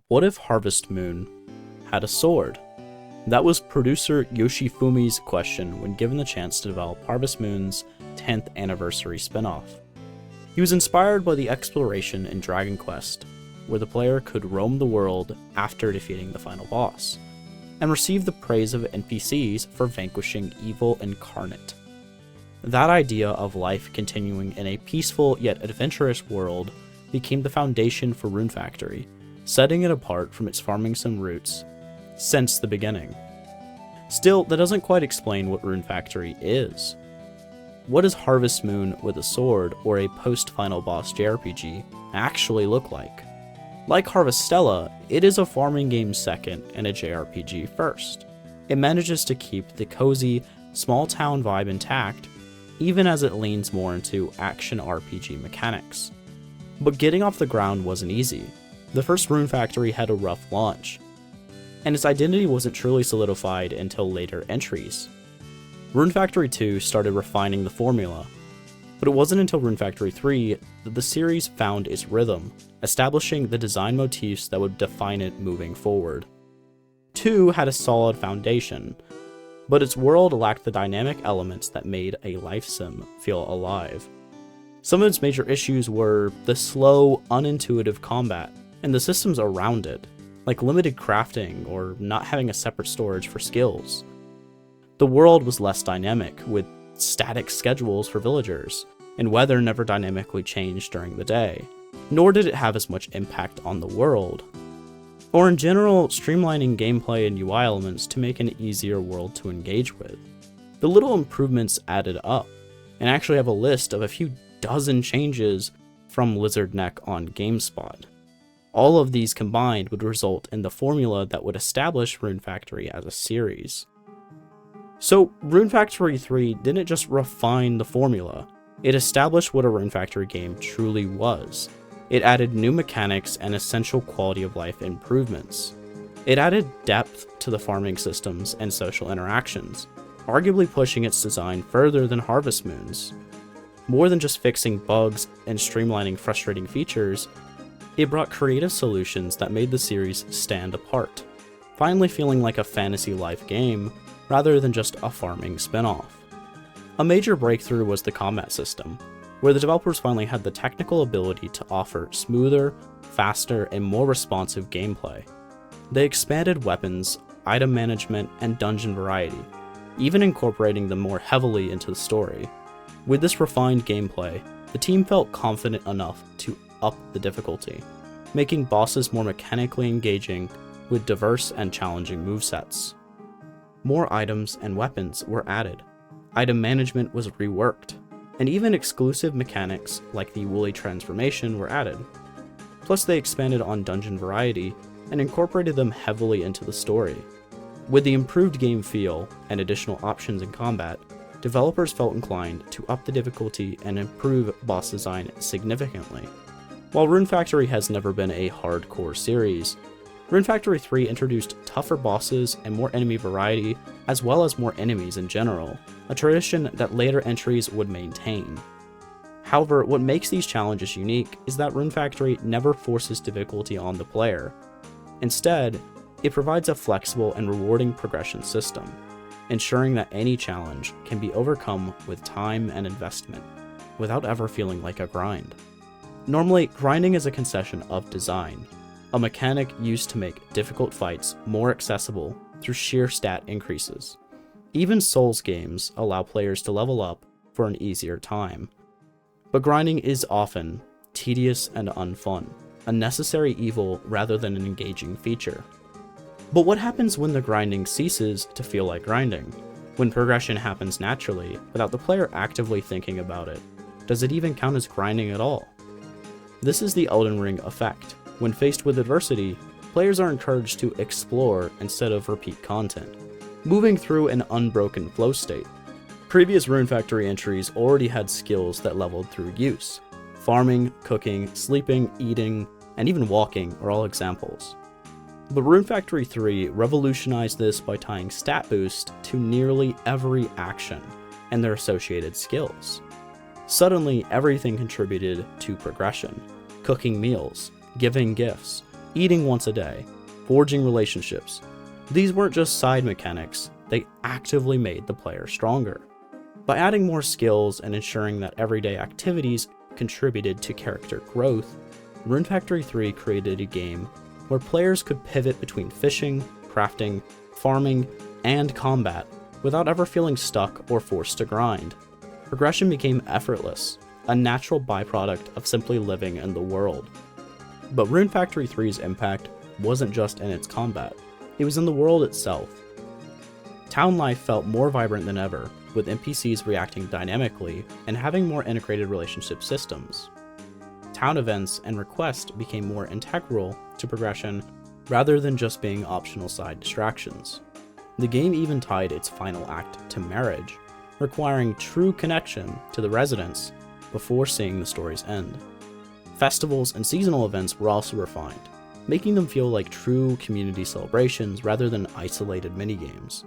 What if Harvest Moon had a sword? That was producer Yoshifumi's question when given the chance to develop Harvest Moon's 10th anniversary spin-off. He was inspired by the exploration in Dragon Quest, where the player could roam the world after defeating the final boss, and receive the praise of NPCs for vanquishing evil incarnate. That idea of life continuing in a peaceful yet adventurous world became the foundation for Rune Factory, setting it apart from its farming sim roots since the beginning. Still, that doesn't quite explain what Rune Factory is. What does Harvest Moon with a sword or a post-final boss JRPG actually look like? Like Harvestella, it is a farming game second and a JRPG first. It manages to keep the cozy, small-town vibe intact, even as it leans more into action RPG mechanics. But getting off the ground wasn't easy. The first Rune Factory had a rough launch, and its identity wasn't truly solidified until later entries. Rune Factory 2 started refining the formula, but it wasn't until Rune Factory 3 that the series found its rhythm, establishing the design motifs that would define it moving forward. 2 had a solid foundation, but its world lacked the dynamic elements that made a life sim feel alive. Some of its major issues were the slow, unintuitive combat, and the systems around it, like limited crafting or not having a separate storage for skills. The world was less dynamic, with static schedules for villagers, and weather never dynamically changed during the day, nor did it have as much impact on the world. Or in general, streamlining gameplay and UI elements to make an easier world to engage with. The little improvements added up, and I actually have a list of a few dozen changes from Lizardneck on GameSpot. All of these combined would result in the formula that would establish Rune Factory as a series. So Rune Factory 3 didn't just refine the formula, it established what a Rune Factory game truly was. It added new mechanics and essential quality of life improvements. It added depth to the farming systems and social interactions, arguably pushing its design further than Harvest Moon's. More than just fixing bugs and streamlining frustrating features, it brought creative solutions that made the series stand apart, finally feeling like a fantasy life game rather than just a farming spin-off. A major breakthrough was the combat system, where the developers finally had the technical ability to offer smoother, faster, and more responsive gameplay. They expanded weapons, item management, and dungeon variety, even incorporating them more heavily into the story. With this refined gameplay, the team felt confident enough to up the difficulty, making bosses more mechanically engaging with diverse and challenging movesets. More items and weapons were added, item management was reworked, and even exclusive mechanics like the woolly transformation were added. Plus they expanded on dungeon variety and incorporated them heavily into the story. With the improved game feel and additional options in combat, developers felt inclined to up the difficulty and improve boss design significantly. While Rune Factory has never been a hardcore series, Rune Factory 3 introduced tougher bosses and more enemy variety, as well as more enemies in general, a tradition that later entries would maintain. However, what makes these challenges unique is that Rune Factory never forces difficulty on the player. Instead, it provides a flexible and rewarding progression system, ensuring that any challenge can be overcome with time and investment, without ever feeling like a grind. Normally, grinding is a concession of design, a mechanic used to make difficult fights more accessible through sheer stat increases. Even Souls games allow players to level up for an easier time. But grinding is often tedious and unfun, a necessary evil rather than an engaging feature. But what happens when the grinding ceases to feel like grinding? When progression happens naturally, without the player actively thinking about it? Does it even count as grinding at all? This is the Elden Ring effect. When faced with adversity, players are encouraged to explore instead of repeat content, moving through an unbroken flow state. Previous Rune Factory entries already had skills that leveled through use. Farming, cooking, sleeping, eating, and even walking are all examples. But Rune Factory 3 revolutionized this by tying stat boost to nearly every action and their associated skills. Suddenly, everything contributed to progression. Cooking meals, giving gifts, eating once a day, forging relationships. These weren't just side mechanics, they actively made the player stronger. By adding more skills and ensuring that everyday activities contributed to character growth, Rune Factory 3 created a game where players could pivot between fishing, crafting, farming, and combat without ever feeling stuck or forced to grind. Progression became effortless, a natural byproduct of simply living in the world. But Rune Factory 3's impact wasn't just in its combat, it was in the world itself. Town life felt more vibrant than ever, with NPCs reacting dynamically and having more integrated relationship systems. Town events and requests became more integral to progression rather than just being optional side distractions. The game even tied its final act to marriage, requiring true connection to the residents before seeing the story's end. Festivals and seasonal events were also refined, making them feel like true community celebrations rather than isolated minigames.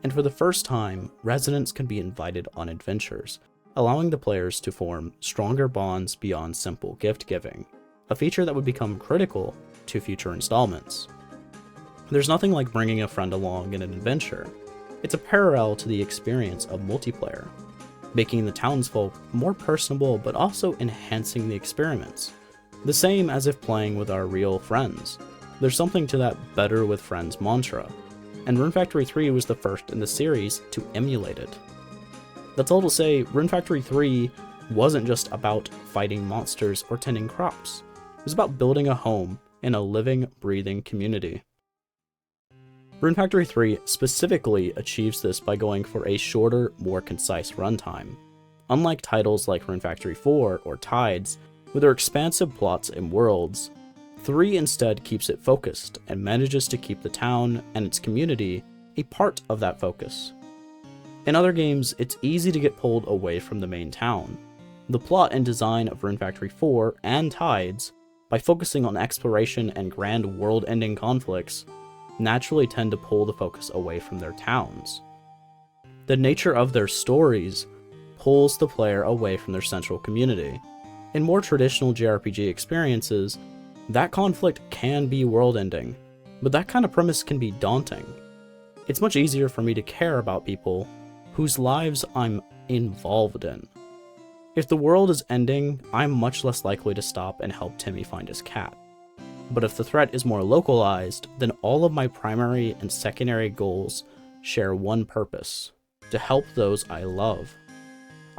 And for the first time, residents can be invited on adventures, allowing the players to form stronger bonds beyond simple gift giving, a feature that would become critical to future installments. There's nothing like bringing a friend along in an adventure. It's a parallel to the experience of multiplayer, making the townsfolk more personable but also enhancing the experiments, the same as if playing with our real friends. There's something to that better with friends mantra, and Rune Factory 3 was the first in the series to emulate it. That's all to say, Rune Factory 3 wasn't just about fighting monsters or tending crops. It was about building a home in a living, breathing community. Rune Factory 3 specifically achieves this by going for a shorter, more concise runtime. Unlike titles like Rune Factory 4 or Tides, with their expansive plots and worlds, 3 instead keeps it focused and manages to keep the town and its community a part of that focus. In other games, it's easy to get pulled away from the main town. The plot and design of Rune Factory 4 and Tides, by focusing on exploration and grand world-ending conflicts, naturally tend to pull the focus away from their towns. The nature of their stories pulls the player away from their central community. In more traditional JRPG experiences, that conflict can be world-ending, but that kind of premise can be daunting. It's much easier for me to care about people whose lives I'm involved in. If the world is ending, I'm much less likely to stop and help Timmy find his cat. But if the threat is more localized, then all of my primary and secondary goals share one purpose: to help those I love.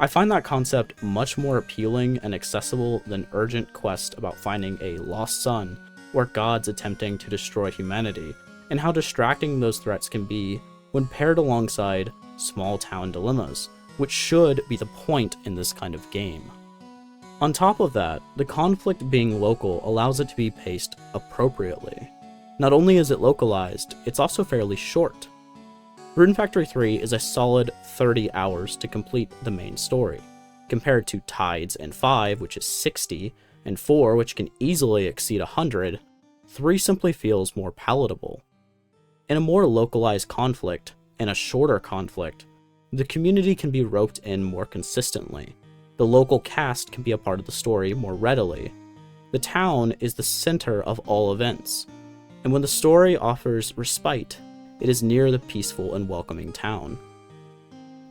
I find that concept much more appealing and accessible than urgent quest about finding a lost son or gods attempting to destroy humanity, and how distracting those threats can be when paired alongside small town dilemmas, which should be the point in this kind of game. On top of that, the conflict being local allows it to be paced appropriately. Not only is it localized, it's also fairly short. Rune Factory 3 is a solid 30 hours to complete the main story, compared to Tides and 5, which is 60, and 4, which can easily exceed 100. 3 simply feels more palatable. In a more localized conflict, and a shorter conflict, the community can be roped in more consistently. The local cast can be a part of the story more readily. The town is the center of all events, and when the story offers respite, it is near the peaceful and welcoming town.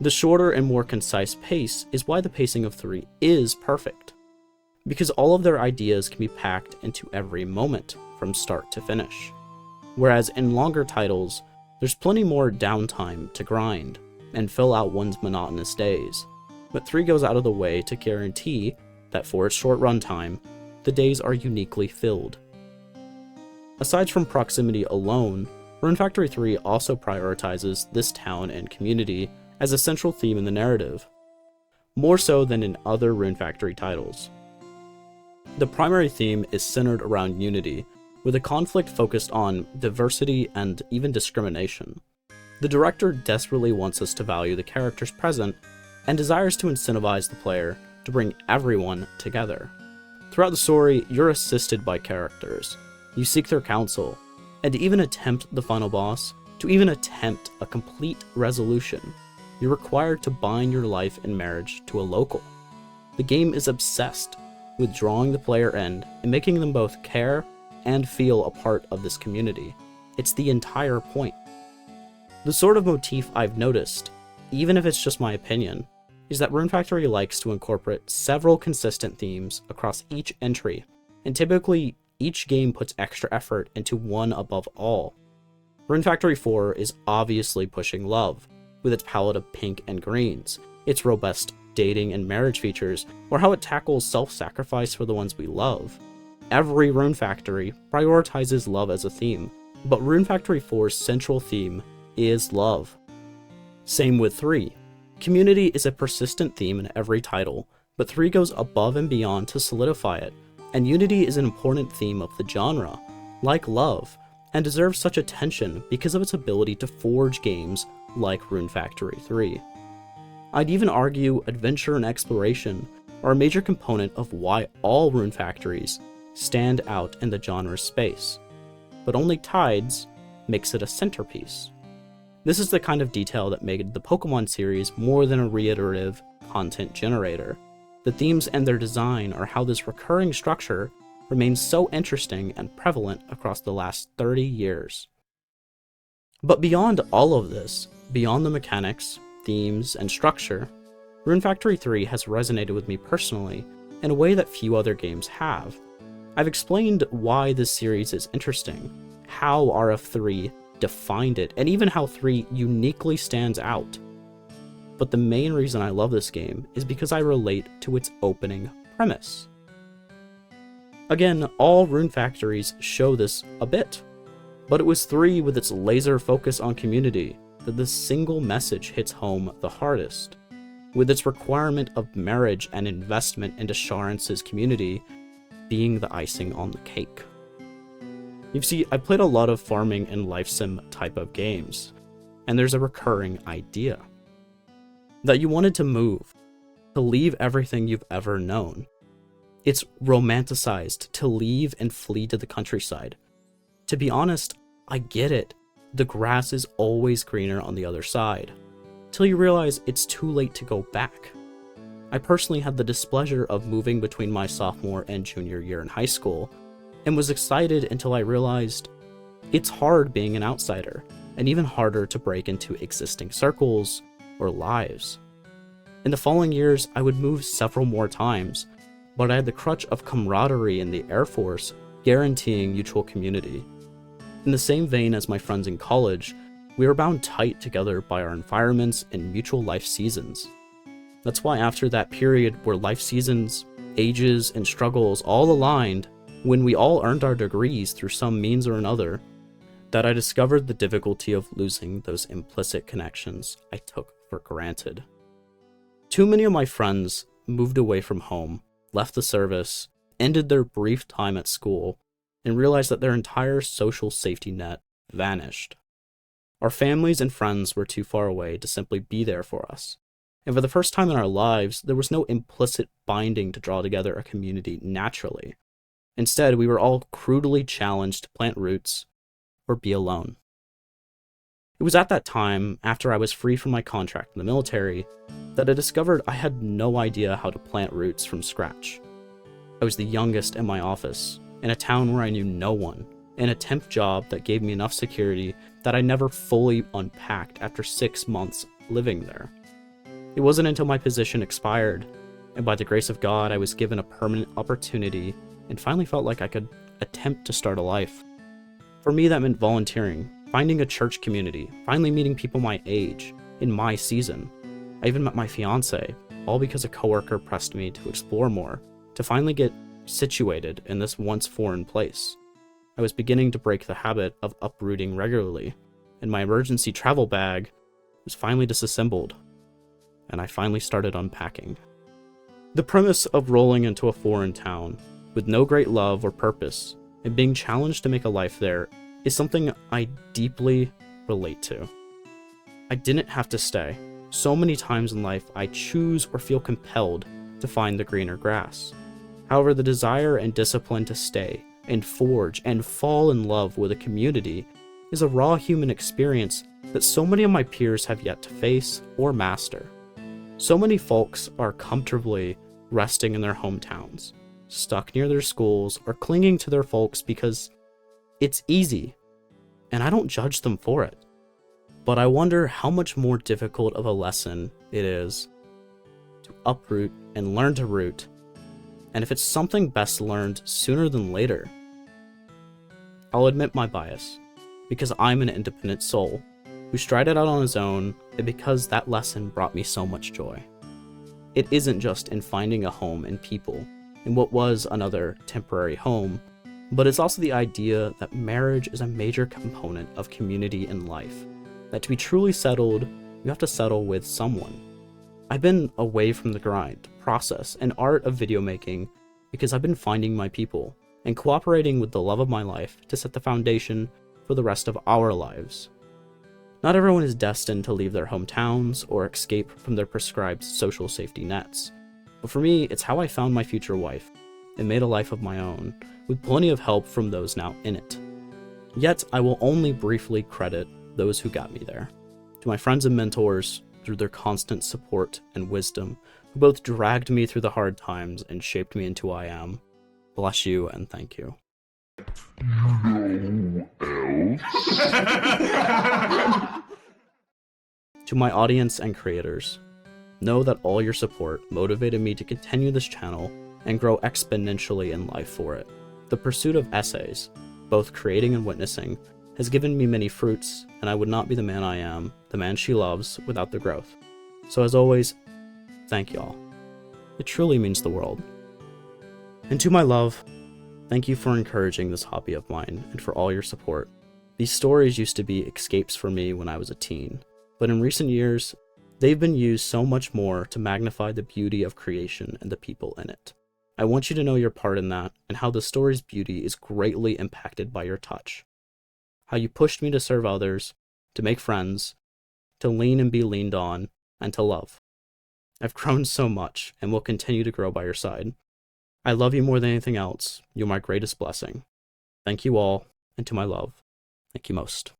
The shorter and more concise pace is why the pacing of 3 is perfect, because all of their ideas can be packed into every moment from start to finish. Whereas in longer titles, there's plenty more downtime to grind and fill out one's monotonous days, but 3 goes out of the way to guarantee that for its short runtime, the days are uniquely filled. Aside from proximity alone, Rune Factory 3 also prioritizes this town and community as a central theme in the narrative, more so than in other Rune Factory titles. The primary theme is centered around unity, with a conflict focused on diversity and even discrimination. The director desperately wants us to value the characters present and desires to incentivize the player to bring everyone together. Throughout the story, you're assisted by characters. You seek their counsel, and to even attempt the final boss, to even attempt a complete resolution, you're required to bind your life and marriage to a local. The game is obsessed with drawing the player in and making them both care and feel a part of this community. It's the entire point. The sort of motif I've noticed, even if it's just my opinion, is that Rune Factory likes to incorporate several consistent themes across each entry, and typically each game puts extra effort into one above all. Rune Factory 4 is obviously pushing love, with its palette of pink and greens, its robust dating and marriage features, or how it tackles self-sacrifice for the ones we love. Every Rune Factory prioritizes love as a theme, but Rune Factory 4's central theme is love. Same with 3. Community is a persistent theme in every title, but 3 goes above and beyond to solidify it, and unity is an important theme of the genre, like love, and deserves such attention because of its ability to forge games like Rune Factory 3. I'd even argue adventure and exploration are a major component of why all Rune Factories stand out in the genre's space, but only Tides makes it a centerpiece. This is the kind of detail that made the Pokemon series more than a reiterative content generator. The themes and their design are how this recurring structure remains so interesting and prevalent across the last 30 years. But beyond all of this, beyond the mechanics, themes, and structure, Rune Factory 3 has resonated with me personally in a way that few other games have. I've explained why this series is interesting, how RF3 defined it, and even how 3 uniquely stands out. But the main reason I love this game is because I relate to its opening premise. Again, all Rune Factories show this a bit, but it was 3 with its laser focus on community that this single message hits home the hardest, with its requirement of marriage and investment into Sharance's community being the icing on the cake. You see, I played a lot of farming and life sim type of games, and there's a recurring idea. That you wanted to move, to leave everything you've ever known. It's romanticized to leave and flee to the countryside. To be honest, I get it. The grass is always greener on the other side, till you realize it's too late to go back. I personally had the displeasure of moving between my sophomore and junior year in high school, and was excited until I realized it's hard being an outsider, and even harder to break into existing circles or lives. In the following years, I would move several more times, but I had the crutch of camaraderie in the Air Force guaranteeing mutual community. In the same vein as my friends in college, we were bound tight together by our environments and mutual life seasons. That's why after that period where life seasons, ages, and struggles all aligned, when we all earned our degrees through some means or another, that I discovered the difficulty of losing those implicit connections I took for granted. Too many of my friends moved away from home, left the service, ended their brief time at school, and realized that their entire social safety net vanished. Our families and friends were too far away to simply be there for us, and for the first time in our lives, there was no implicit binding to draw together a community naturally. Instead, we were all crudely challenged to plant roots or be alone. It was at that time, after I was free from my contract in the military, that I discovered I had no idea how to plant roots from scratch. I was the youngest in my office, in a town where I knew no one, in a temp job that gave me enough security that I never fully unpacked after 6 months living there. It wasn't until my position expired, and by the grace of God, I was given a permanent opportunity and finally felt like I could attempt to start a life. For me, that meant volunteering, finding a church community, finally meeting people my age, in my season. I even met my fiance, all because a coworker pressed me to explore more, to finally get situated in this once foreign place. I was beginning to break the habit of uprooting regularly, and my emergency travel bag was finally disassembled, and I finally started unpacking. The premise of rolling into a foreign town, with no great love or purpose, and being challenged to make a life there, is something I deeply relate to. I didn't have to stay. So many times in life, I choose or feel compelled to find the greener grass. However, the desire and discipline to stay and forge and fall in love with a community is a raw human experience that so many of my peers have yet to face or master. So many folks are comfortably resting in their hometowns, stuck near their schools, or clinging to their folks because It's easy, and I don't judge them for it. But I wonder how much more difficult of a lesson it is to uproot and learn to root, and if it's something best learned sooner than later. I'll admit my bias, because I'm an independent soul who strided out on his own, and because that lesson brought me so much joy. It isn't just in finding a home and people in what was another temporary home, but it's also the idea that marriage is a major component of community in life, that to be truly settled, you have to settle with someone. I've been away from the grind, process, and art of video making because I've been finding my people and cooperating with the love of my life to set the foundation for the rest of our lives. Not everyone is destined to leave their hometowns or escape from their prescribed social safety nets, but for me, it's how I found my future wife and made a life of my own, with plenty of help from those now in it. Yet, I will only briefly credit those who got me there. To my friends and mentors, through their constant support and wisdom, who both dragged me through the hard times and shaped me into who I am. Bless you and thank you. To my audience and creators, know that all your support motivated me to continue this channel and grow exponentially in life for it. The pursuit of essays, both creating and witnessing, has given me many fruits, and I would not be the man I am, the man she loves, without the growth. So as always, thank y'all. It truly means the world. And to my love, thank you for encouraging this hobby of mine and for all your support. These stories used to be escapes for me when I was a teen, but in recent years, they've been used so much more to magnify the beauty of creation and the people in it. I want you to know your part in that and how the story's beauty is greatly impacted by your touch. How you pushed me to serve others, to make friends, to lean and be leaned on, and to love. I've grown so much and will continue to grow by your side. I love you more than anything else. You're my greatest blessing. Thank you all, and to my love, thank you most.